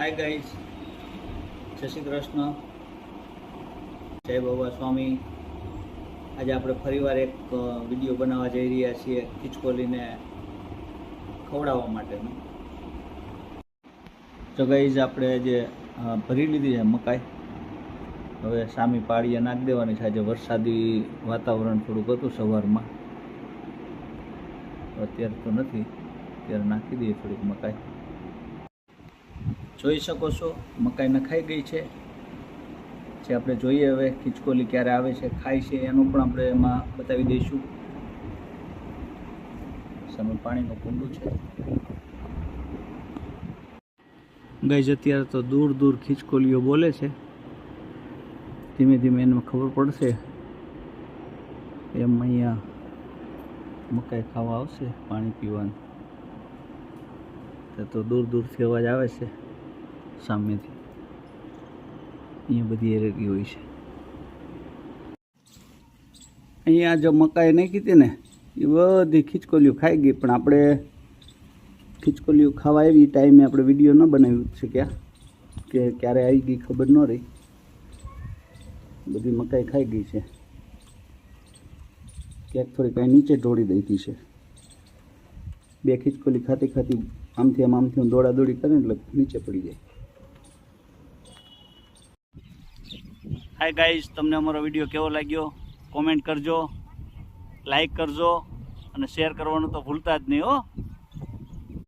Hi guys, જય શ્રી કૃષ્ણ, જય બાબા સ્વામી. આજે આપણે ફરીવાર એક વિડીયો બનાવવા જઈ રહ્યા છીએ ખીચકોલીને ખવડાવવા માટેનો. તો ગાઈઝ, આપણે જે ભરી લીધી છે મકાઈ, હવે સામી પાળીએ નાખી દેવાની છે. આજે વરસાદી વાતાવરણ થોડુંક હતું સવારમાં, અત્યારે તો નથી, અત્યારે નાખી દઈએ થોડીક મકાઈ. જોઈ શકો છો મકાઈ નખાઈ ગઈ છે. જે આપણે જોઈએ હવે ખીચકોલી ક્યારે આવે છે, ખાય છે, એનું પણ આપણે એમાં બતાવી દઈશું. સામે પાણીનું કુંડું છે. ગાઈઝ, અત્યારે તો દૂર દૂર ખીચકોલીઓ બોલે છે. ધીમે ધીમે એને ખબર પડશે એમ અહીંયા મકાઈ ખાવા આવશે, પાણી પીવાનું. તો દૂર દૂરથી અવાજ આવે છે સામેથી. અહીંયા બધી એરગી હોય છે. અહીંયા જો મકાઈ નાખી હતી ને એ બધી ખીચકોલીઓ ખાઈ ગઈ, પણ આપણે ખીચકોલીઓ ખાવા આવી ટાઈમે આપણે વિડીયો ન બનાવી શક્યા કે ક્યારે આવી ગઈ ખબર ન રહી. બધી મકાઈ ખાઈ ગઈ છે. ક્યાંક થોડી કાંઈ નીચે ઢોળી દઈતી છે. બે ખીચકોલી ખાતી ખાતી આમથી આમ દોડા દોડી કરે એટલે નીચે પડી જાય. હાય ગાઈઝ, તમને અમારો વિડીયો કેવો લાગ્યો કોમેન્ટ કરજો, લાઈક કરજો અને શેર કરવાનું તો ભૂલતા જ નહીં હો.